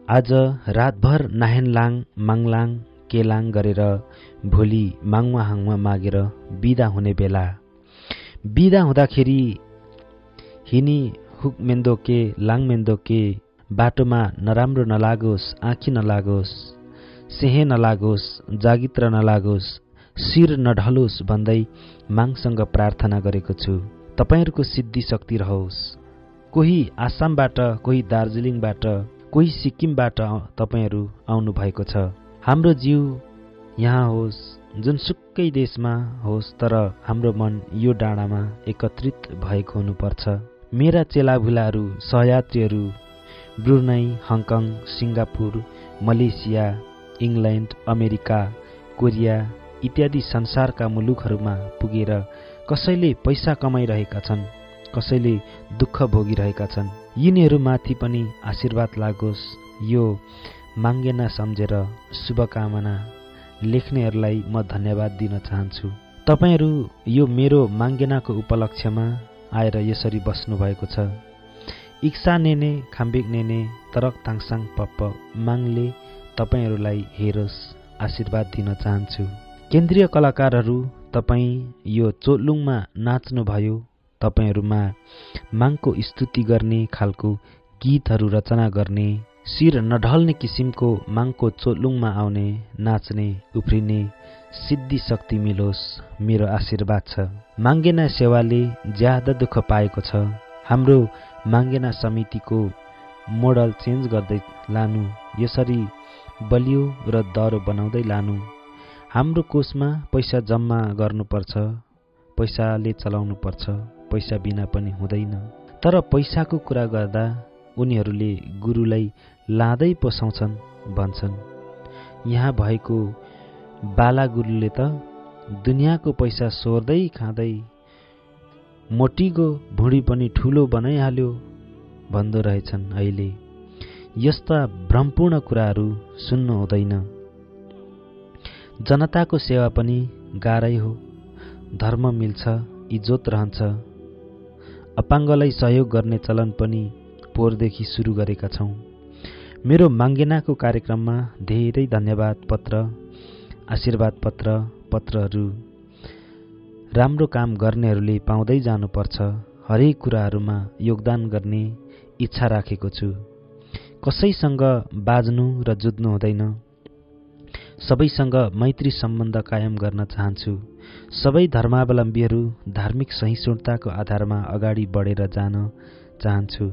आज रातभर नाहेनलाङ माङलाङ केलाङ गरेर भोलि माङवा हाङमा मागेर बिदा हुने बेला। बिदा हुँदाखेरि हिनी हुकमेन्दोके लाङमेन्दोके, बाटोमा नराम्रो नलागोस्, आँखी नलागोस्, सेहे नलागोस्, जागित्र नलागोस्, शिर नढलोस् भन्दै माङसँग प्रार्थना गरेको छु। तपाईहरूको सिद्धि शक्ति रहोस्। कोही आसामबाट, कोही दार्जिलिङबाट, कोही सिक्किमबाट तपाईहरू आउनु भएको छ। हाम्रो जीव यहाँ होस्, जुनसुकै देशमा होस्, तर हाम्रो मन यो डाँडामा एकत्रित भएको हुनुपर्छ। मेरा चेलाभुलाहरू, सहयात्रीहरू Brunei, Hong Kong, Singapore, Malaysia, England, America, Korea इत्यादि संसारका मुलुकहरूमा पुगेर कसैले पैसा कमाइरहेका छन्, कसैले दुःख भोगिरहेका छन्। यिनीहरूमाथि पनि आशीर्वाद लागोस्। यो माङ्गेना सम्झेर शुभकामना लेख्नेहरूलाई म धन्यवाद दिन चाहन्छु। तपाईहरू यो मेरो माङ्गेनाको उपलक्ष्यमा आएर यसरी बस्नुभएको छ। इक्सा नेने खाम्बिक नेने तरक ताङसाङ पप्प माङले तपाईहरूलाई हेरोस्, आशीर्वाद दिन चाहन्छु। केन्द्रीय कलाकारहरू, तपाईँ यो चोलुङमा नाच्नुभयो। तपाईहरूमा माङको स्तुति गर्ने खालको गीतहरू रचना गर्ने, शिर नढल्ने किसिमको माङको चोलुङमा आउने, नाच्ने, उफ्रिने सिद्धि शक्ति मिलोस्, मेरो आशीर्वाद छ। माङ्गेना सेवाले ज्यादा दुःख पाएको छ। हाम्रो माङ्गेना समितिको मोडल चेन्ज गर्दै लानु, यसरी बलियो र दह्रो बनाउँदै लानु। हाम्रो कोषमा पैसा जम्मा गर्नुपर्छ, पैसाले चलाउनुपर्छ, पैसा बिना पनि हुँदैन। तर पैसाको कुरा गर्दा उनीहरूले गुरुलाई लाँदै पोसाउँछन् भन्छन्। यहाँ भएको बाला गुरुले त दुनियाँको पैसा सोर्दै खाँदै मोटीको भुँडी पनि ठुलो बनाइहाल्यो भन्दो रहेछन्। अहिले यस्ता भ्रमपूर्ण कुराहरू सुन्नु हुँदैन। जनताको सेवा पनि गाह्रै हो। धर्म मिल्छ, इज्जत रहन्छ। अपाङ्गलाई सहयोग गर्ने चलन पनि पोहोरदेखि सुरु गरेका छौँ। मेरो माङ्गेनाको कार्यक्रममा धेरै धन्यवाद पत्र, आशीर्वाद पत्रहरू राम्रो काम गर्नेहरूले पाउँदै जानुपर्छ। हरेक कुराहरूमा योगदान गर्ने इच्छा राखेको छु। कसैसँग बाज्नु र जुझ्नु हुँदैन। सबैसँग मैत्री सम्बन्ध कायम गर्न चाहन्छु। सबै धर्मावलम्बीहरू धार्मिक सहिष्णुताको आधारमा अगाडि बढेर जान चाहन्छु।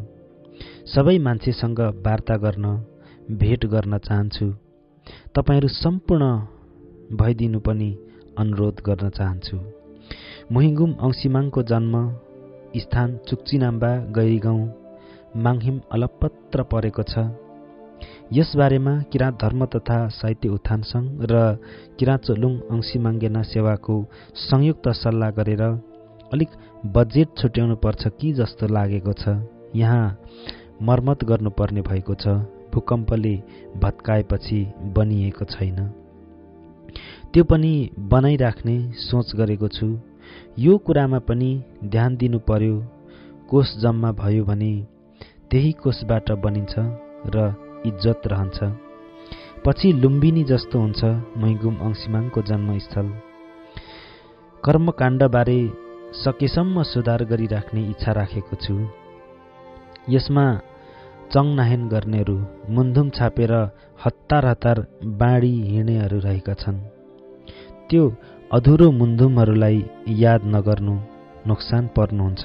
सबै मान्छेसँग वार्ता गर्न, भेट गर्न चाहन्छु। तपाईहरू सम्पूर्ण भइदिनु पनि अनुरोध गर्न चाहन्छु। मुहिङगुम औँसीमाङको जन्म स्थान चुक्चिनाम्बा गैरीगाउँ माङहिम अलपत्र परेको छ। यसबारेमा किराँत धर्म तथा साहित्य उत्थान सङ्घ र किराँत चोलुङ औँसीमाङ्गेना सेवाको संयुक्त सल्लाह गरेर अलिक बजेट छुट्याउनु पर्छ कि जस्तो लागेको छ। यहाँ मर्मत गर्नुपर्ने भएको छ। भूकम्पले भत्काएपछि बनिएको छैन। त्यो पनि बनाइराख्ने सोच गरेको छु। यो कुरामा पनि ध्यान दिनु पर्यो। कोष जम्मा भयो भने त्यही कोषबाट बनिन्छ र इज्जत रहन्छ। पछि लुम्बिनी जस्तो हुन्छ मुहिङगुम औँसीमाङको जन्मस्थल। कर्मकाण्डबारे सकेसम्म सुधार गरिराख्ने इच्छा राखेको छु। यसमा चङनाहेन गर्नेहरू, मुन्धुम छापेर हतार हतार बाँडी हिँड्नेहरू रहेका छन्। त्यो अधुरो मुन्धुमहरूलाई याद नगर्नु, नोक्सान पर्नुहुन्छ।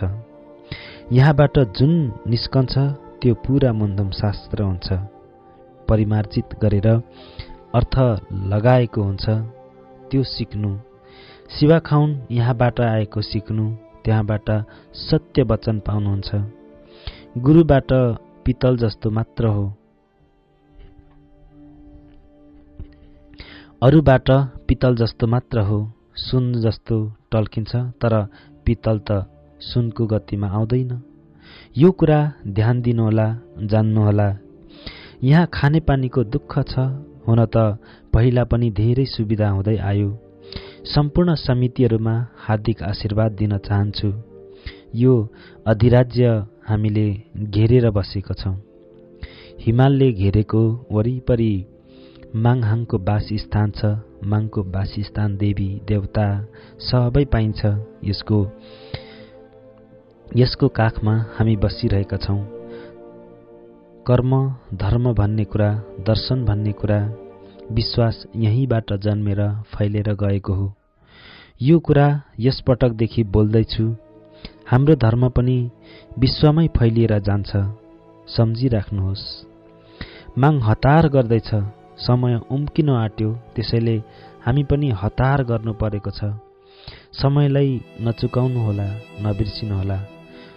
यहाँबाट जुन निस्कन्छ त्यो पूरा मुन्धुम शास्त्र हुन्छ। परिमार्जित गरेर अर्थ लगाएको हुन्छ। त्यो सिक्नु। शिवा खाउन यहाँबाट आएको सिक्नु। त्यहाँबाट सत्य वचन पाउनुहुन्छ। गुरुबाट पितल जस्तो मात्र हो। अरूबाट पितल जस्तो मात्र हो। सुन जस्तो टल्किन्छ, तर पितल त सुनको गतिमा आउँदैन। यो कुरा ध्यान दिनुहोला, जान्नुहोला। यहाँ खानेपानीको दुःख छ। हुन त पहिला पनि धेरै सुविधा हुँदै आयो। सम्पूर्ण समितिहरूमा हार्दिक आशीर्वाद दिन चाहन्छु। यो अधिराज्य हामीले घेरेर बसेको छौँ। हिमालले घेरेको वरिपरि माङहाङको वासस्थान छ। माङको वासस्थान देवी देवता सबै पाइन्छ। यसको काखमा हामी बसिरहेका छौँ। कर्म धर्म भन्ने कुरा, दर्शन भन्ने कुरा, विश्वास यहीँबाट जन्मेर फैलेर गएको हो। यो कुरा यसपटकदेखि बोल्दैछु। हाम्रो धर्म पनि विश्वमै फैलिएर जान्छ, सम्झिराख्नुहोस्। माग हतार गर्दैछ, समय उम्किन आँट्यो, त्यसैले हामी पनि हतार गर्नु परेको छ। समयलाई नचुकाउनुहोला, नबिर्सिनुहोला।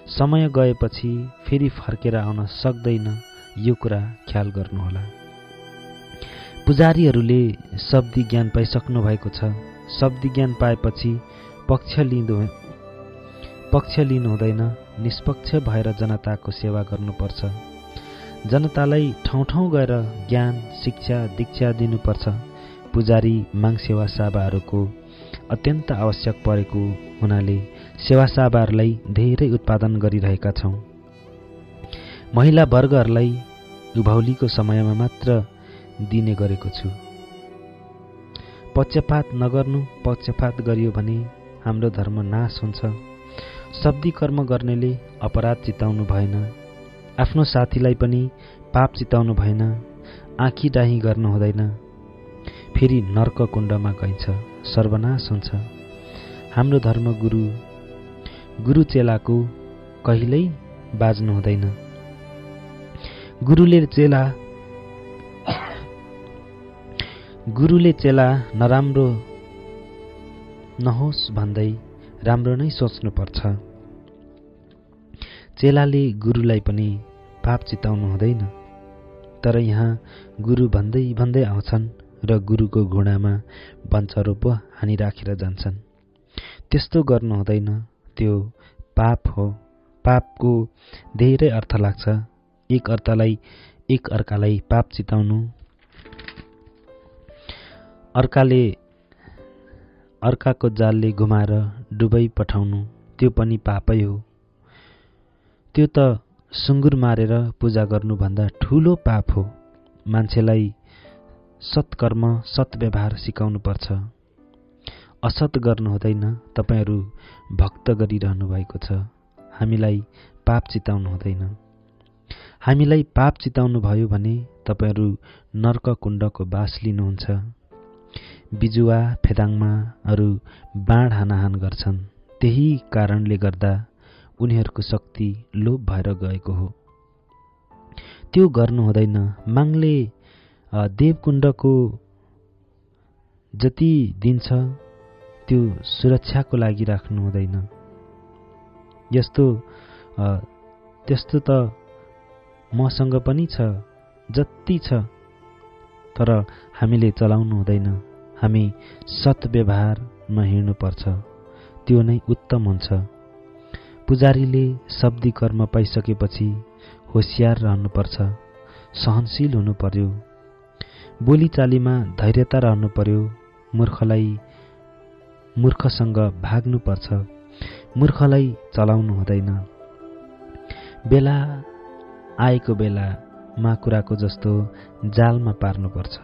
समय गएपछि फेरि फर्केर आउन सक्दैन, यो कुरा ख्याल गर्नुहोला। पुजारीहरूले शब्दी ज्ञान पाइसक्नु भएको छ। शब्दी ज्ञान पाएपछि पक्ष लिनु हुँदैन, निष्पक्ष भएर जनताको सेवा गर्नुपर्छ। जनतालाई ठाउँ ठाउँ गएर ज्ञान, शिक्षा, दीक्षा दिनुपर्छ। पुजारी माग सेवा साभाहरूको अत्यन्त आवश्यक परेको हुनाले सेवा साभाहरूलाई धेरै उत्पादन गरिरहेका छौँ। महिला वर्गहरूलाई उभौलीको समयमा मात्र दिने गरेको छु। पक्षपात नगर्नु। पक्षपात गरियो भने हाम्रो धर्म नाश हुन्छ। शब्दी कर्म गर्नेले अपराध चिताउनु भएन, आफ्नो साथीलाई पनि पाप चिताउनु भएन, आँखी डाही गर्नु हुँदैन, फेरि नर्क कुण्डमा गइन्छ, सर्वनाश हुन्छ। हाम्रो धर्म गुरु चेलाको कहिल्यै बाज्नु हुँदैन। गुरुले चेला नराम्रो नहोस् भन्दै राम्रो नै सोच्नुपर्छ। चेलाले गुरुलाई पनि पाप चिताउनु हुँदैन। तर यहाँ गुरु भन्दै भन्दै आउँछन् र गुरुको घुँडामा वञ्चरोप हानिराखेर जान्छन्। त्यस्तो गर्नु हुँदैन, त्यो पाप हो। पापको धेरै अर्थ लाग्छ। एक अर्कालाई पाप चिताउनु, अर्काको जालले घुमाएर डुबाई पठाउनु, त्यो पनि पापै हो। त्यो त सुँगुर मारेर पूजा गर्नुभन्दा ठूलो पाप हो। मान्छेलाई सत्कर्म, सत्व्यवहार सिकाउनुपर्छ। असत गर्नु हुँदैन। तपाईहरू भक्त गरिरहनु भएको छ। हामीलाई पाप चिताउनु हुँदैन। हामीलाई पाप चिताउनु भयो भने तपाईहरू नर्क कुण्डको बास लिनुहुन्छ। बिजुवा फेदाङमाहरू बाण हानाहान गर्छन्। त्यही कारणले गर्दा उनीहरूको शक्ति लोप भएर गएको हो। त्यो गर्नु हुँदैन। माङले देवकुण्डको जति दिन्छ त्यो सुरक्षाको लागि राख्नु हुँदैन। त्यस्तो त मसँग पनि छ, जति छ, तर हामीले चलाउनु हुँदैन। हामी सत्व्यवहारमा हिँड्नुपर्छ, त्यो नै उत्तम हुन्छ। पुजारीले शब्दी कर्म पाइसकेपछि होशियार रहनुपर्छ, सहनशील हुनु पर्यो, बोलीचालीमा धैर्यता रहनु पर्यो। मूर्खसँग भाग्नुपर्छ, मूर्खलाई चलाउनु हुँदैन। बेला आएको बेला माकुराको जस्तो जालमा पार्नुपर्छ।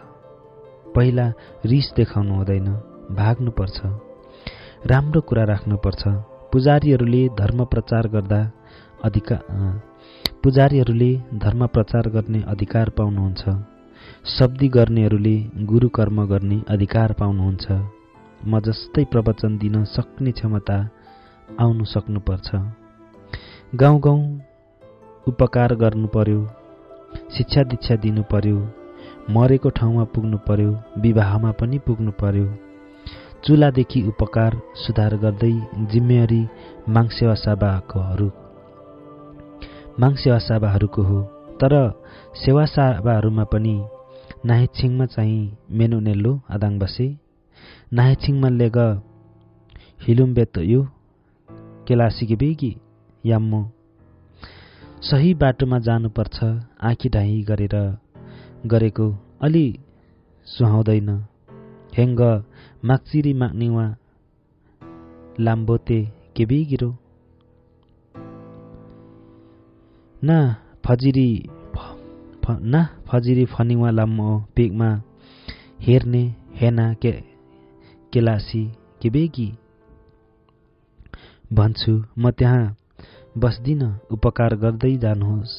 पहिला रिस देखाउनु हुँदैन, भाग्नुपर्छ, राम्रो कुरा राख्नुपर्छ। पुजारीहरूले धर्म प्रचार गर्ने अधिकार पाउनुहुन्छ। शब्दी गर्नेहरूले गुरु कर्म गर्ने अधिकार पाउनुहुन्छ। म जस्तै प्रवचन दिन सक्ने क्षमता आउनु सक्नुपर्छ। गाउँ गाउँ उपकार गर्नु पर्यो, शिक्षा दीक्षा दिनु पर्यो, मरेको ठाउँमा पुग्नु पर्यो, विवाहमा पनि पुग्नु पर्यो। चुलादेखि उपकार सुधार गर्दै जिम्मेवारी माग सेवा साभाहरूको हो। तर सेवा साभाहरूमा पनि नाहेछिङमा चाहिँ मेनु नेल्लो आदाङ बसे, नाहेछिङमा लेग हिलुम्बेत यो केलासीकी बेगी याम्मो। सही बाटोमा जानुपर्छ। आँखी ढाही गरेको अलि सुहाउँदैन। हेङ्ग माक्चिरी माग्निवा लाम्बोते केबेगिरो ना फजिरी फजिरी फनिवा लाम्मो पेगमा हेर्ने हेना केलासी के बेगी भन्छु म त्यहाँ बस्दिन। उपकार गर्दै जानुहोस्,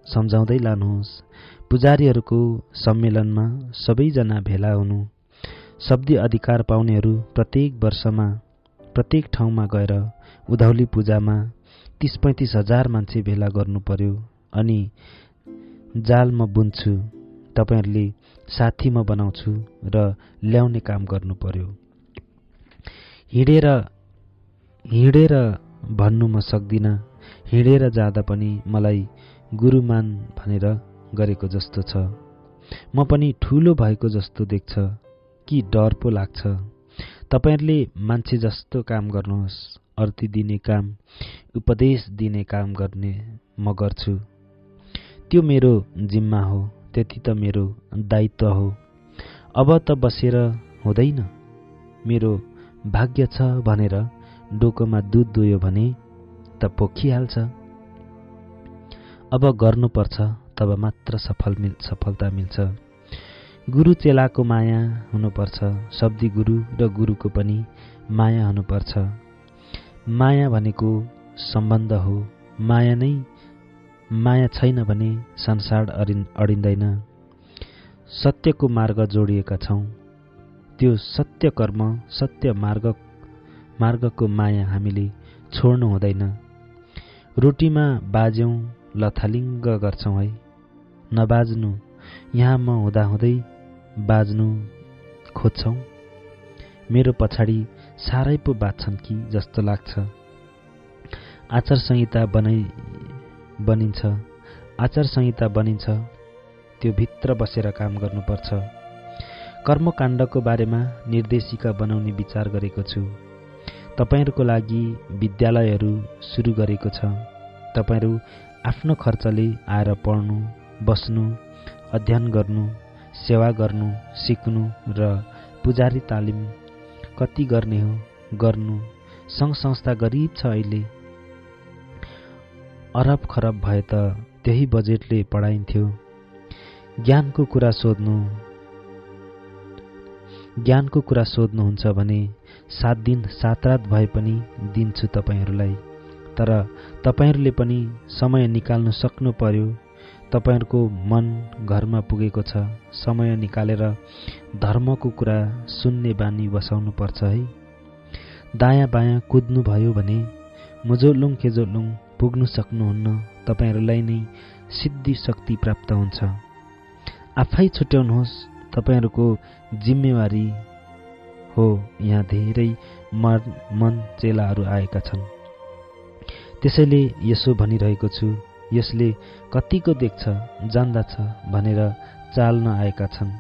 सम्झाउँदै लानुहोस्। पुजारीहरूको सम्मेलनमा सबैजना भेला हुनु, शब्दी अधिकार पाउनेहरू प्रत्येक वर्षमा प्रत्येक ठाउँमा गएर उधौली पूजामा 30-35 हजार मान्छे भेला गर्नु पर्यो। अनि जाल म बुन्छु, तपाईहरुले साथी म बनाउँछु र ल्याउने काम गर्नु पर्यो। हिँडेर भन्नु म सक्दिन, हिँडेर जाँदा पनि मलाई गुरुमान भनेर गरेको जस्तो छ। म पनि ठूलो भएको जस्तो देख्छ कि डर पो लाग्छ। तपाईहरुले मान्छे जस्तो काम गर्नुहोस्, अर्थी दिने काम, उपदेश दिने काम गर्ने म गर्छु। त्यो मेरो जिम्मा हो, त्यति त मेरो दायित्व हो। अब त बसेर हुँदैन, मेरो भाग्य छ भनेर डोकोमा दूध दुयो भने त पोखिहाल्छ। अब गर्नुपर्छ, तब मात्र सफलता मिल्छ। गुरु चेलाको माया हुनुपर्छ, शब्दी गुरु र गुरुको पनि माया हुनुपर्छ। माया भनेको सम्बन्ध हो। माया छैन भने संसार अडिँदैन। सत्यको मार्ग जोडिएका छौं, त्यो सत्य कर्म, सत्य मार्गको माया हामीले छोड्नु हुँदैन। रोटीमा बाज्यौं लथालिङ्ग गर्छौं है, नबाज्नु। यहाँ म हुँदाहुँदै बाज्नु खोज्छौं। मेरो पछाडि साह्रै पो बाज्छन् कि जस्तो लाग्छ। आचार संहिता बनिन्छ, त्यो भित्र बसेर काम गर्नुपर्छ। कर्मकाण्डको बारेमा निर्देशिका बनाउने विचार गरेको छु। तपाईहरुको लागि विद्यालयहरू सुरु गरेको छ। तपाईहरु आफ्नो खर्चले आएर पढ्नु, बस्नु, अध्ययन गर्नु, सेवा गर्नु, सिक्नु र पुजारी तालिम कति गर्ने हो गर्नु। सङ्घ संस्था गरिब छ अहिले, अरब खरब भए त त्यही बजेटले पढाइन्थ्यो। ज्ञानको कुरा सोध्नुहुन्छ भने 7 दिन 7 रात भए पनि दिन्छु तपाईहरुलाई। तर तपाईहरुले पनि समय निकाल्नु सक्नु पर्यो। तपाईहरुको मन घरमा पुगेको छ, समय निकालेर धर्मको कुरा सुन्ने बानी बसाउनु पर्छ है। दायाँ बायाँ कुद्नु भयो भने मुजोलुङ खेजोलुङ पुग्नु सक्नुहुन्न। तपाईहरुलाई नै सिद्धि शक्ति प्राप्त हुन्छ। आफै छुट्याउनुहोस्, तपाईहरुको जिम्मेवारी हो। यहाँ धेरै मन चेलाहरू आएका छन्, त्यसैले यसो भनिरहेको छु। यसले कतिको देख्छ, जान्दछ भनेर चाल्न आएका छन्।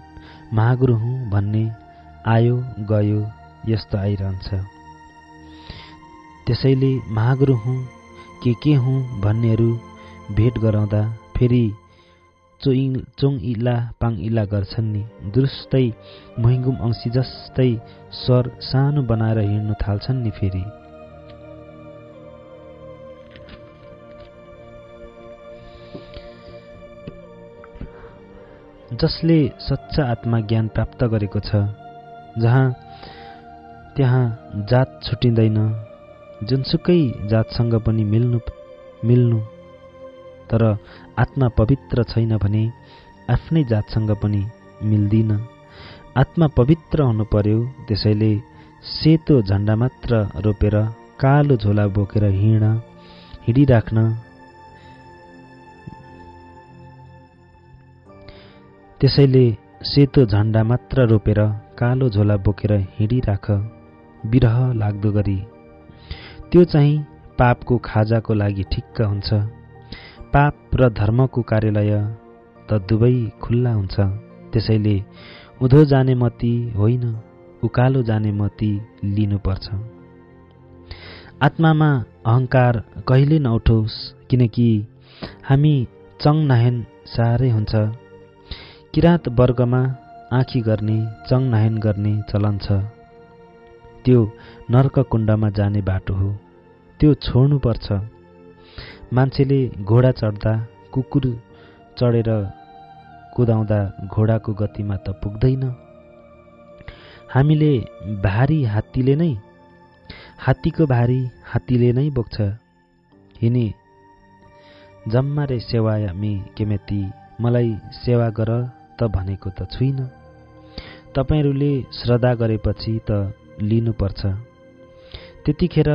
महागुरु हुँ भन्ने आयो गयो यस्तो आइरहन्छ। त्यसैले महागुरु हुँ के हुँ भन्नेहरू भेट गराउँदा फेरि चोङ इला पाङ इला गर्छन् नि। दुरुस्तै महिगुम अंशी जस्तै स्वर सानो बनाएर हिँड्नु थाल्छन् नि। फेरि जसले सच्चा आत्मा ज्ञान प्राप्त गरेको छ, त्यहाँ जात छुटिँदैन। जुनसुकै जातसँग पनि मिल्नु। तर आत्मा पवित्र छैन भने आफ्नै जातसँग पनि मिल्दिन। आत्मा पवित्र हुनु पर्यो। त्यसैले सेतो झण्डा मात्र रोपेर कालो झोला बोकेर हिँडिराख्न। त्यसैले सेतो झण्डा मात्र रोपेर कालो झोला बोकेर हिँडिराख, विरह लाग्दो गरी। त्यो चाहिँ पापको खाजाको लागि ठिक्क हुन्छ। पाप र धर्मको कार्यालय त दुवै खुल्ला हुन्छ। त्यसैले उधो जाने मती होइन, उकालो जाने मती लिनुपर्छ। आत्मामा अहंकार कहिले नउठोस्, किनकि हामी चङ नाहेन साह्रै हुन्छ। किराँत वर्गमा आँखी गर्ने, चङ नाहेन गर्ने चलन छ। त्यो नर्क कुण्डमा जाने बाटो हो, त्यो छोड्नुपर्छ। मान्छेले घोडा चढ्दा, कुकुर चढेर कुदाउँदा घोडाको गतिमा त पुग्दैन। हामीले भारी हात्तीको भारी हात्तीले नै बोक्छ। हिनी जम्मारे सेवायामी केमेती, मलाई सेवा गर त भनेको त छुइनँ। तपाईहरूले श्रद्धा गरेपछि त लिनुपर्छ। त्यतिखेर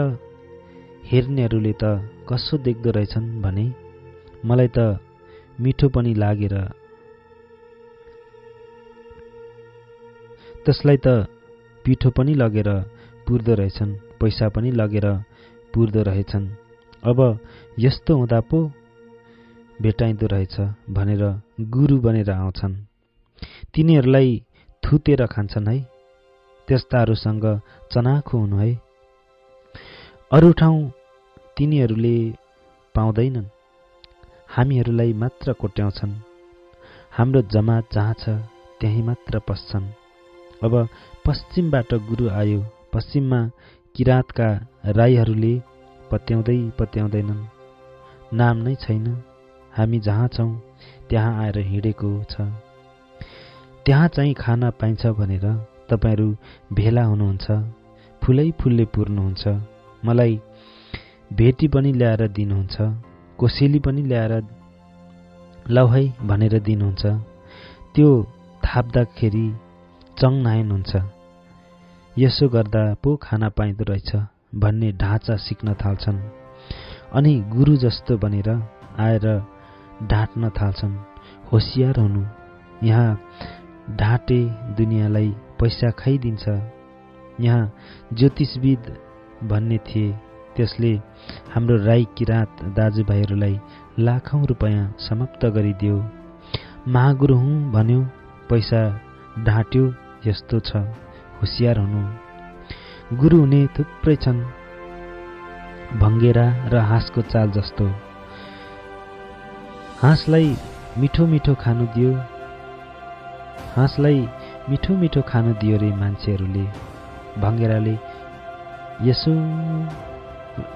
हेर्नेहरूले त कसो देख्दो रहेछन् भने मलाई त मिठो पनि लागेर, त्यसलाई त पिठो पनि लगेर पुर्दो रहेछन्, पैसा पनि लगेर पुर्दो रहेछन्। अब यस्तो हुँदा पो भेटाइँदो रहेछ भनेर गुरु बनेर आउँछन्। तिनीहरूलाई थुतेर खान्छन् है। त्यस्ताहरूसँग चनाखो हुनु है। अरू ठाउँ तिनीहरूले पाउँदैनन्, हामीहरूलाई मात्र कोट्याउँछन्। हाम्रो जमात जहाँ छ त्यहीँ मात्र पस्छन्। अब पश्चिमबाट गुरु आयो। पश्चिममा किराँतका राईहरूले पत्याउँदैनन्, नाम नै छैन। हामी जहाँ छौँ त्यहाँ आएर हिँडेको छ। त्यहाँ चाहिँ खाना पाइन्छ भनेर तपाईहरू भेला हुनुहुन्छ, फुलै फुलले पुर्नुहुन्छ। मलाई भेटी पनि ल्याएर दिनुहुन्छ, कोसेली पनि ल्याएर लौ है भनेर दिनुहुन्छ। त्यो थाप्दाखेरि चङनायन हुन्छ। यसो गर्दा पो खाना पाइँदो रहेछ भन्ने ढाँचा सिक्न थाल्छन्। अनि गुरु जस्तो बनेर आएर ढाँट्न थाल्छन्। होसियार हुनु। यहाँ ढाँटे दुनियाँलाई पैसा खाइदिन्छ। यहाँ ज्योतिषविद भन्ने थिए, त्यसले हाम्रो राई किराँत दाजुभाइहरूलाई लाखौं रुपैयाँ समाप्त गरिदियो। महागुरु हुँ भन्यो, पैसा ढाँट्यो। यस्तो छ, होसियार हुनु। गुरु हुने थुप्रै छन्, भङ्गेरा र हाँसको चाल जस्तो। हाँसलाई मिठो मिठो खानु दियो, हाँसलाई मिठो मिठो खानु दियो रे मान्छेहरूले। भङ्गेराले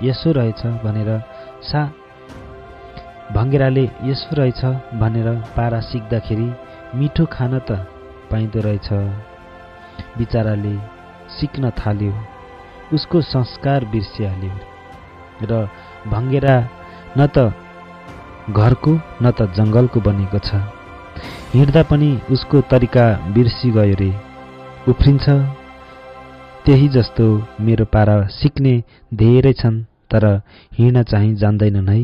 यसो रहेछ भनेर पारा सिक्दाखेरि मिठो खान त पाइँदो रहेछ। बिचाराले सिक्न थाल्यो, उसको संस्कार बिर्सिहाल्यो र भङ्गेरा न त घरको न त जङ्गलको बनेको छ। हिँड्दा पनि उसको तरिका बिर्सी गयो रे। उफ्रिन्छ। त्यही जस्तो मेरो पारा सिक्ने धेरै छन्, तर हिँड्न चाहिँ जान्दैनन् है।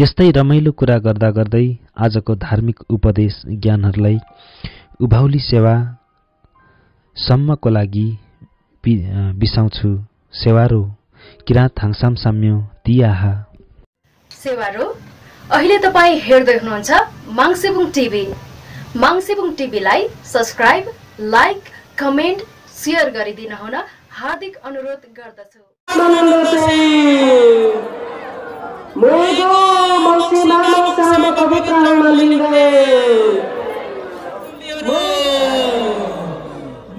यस्तै रमाइलो कुरा गर्दा गर्दै आजको धार्मिक उपदेश ज्ञानहरूलाई उभाउली सेवा सम्मको लागि बिसाउँछु। सेवारो किराँत हाङसाम साम्यो तियाहा। सेवारो अहिले तपाईँ हेर्दै हुनुहुन्छ माङसेबुङ टिभी। माङसेबुङ टिभीलाई सब्स्क्राइब, लाइक, कमेन्ट, शेयर गरिदिन हुन हार्दिक अनुरोध गर्दछु।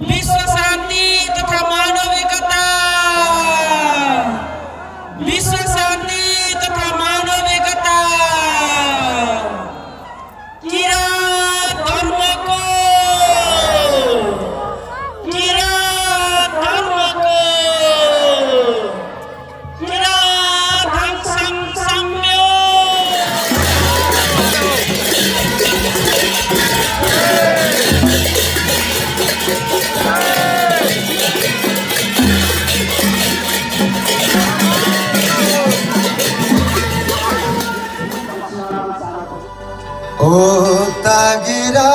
विश्व शान्ति तथा मानविकता, विश्व शान्ति तथा मानविकता, किराँत धर्मको किराँत हाङसाम साम्यो। O Tagira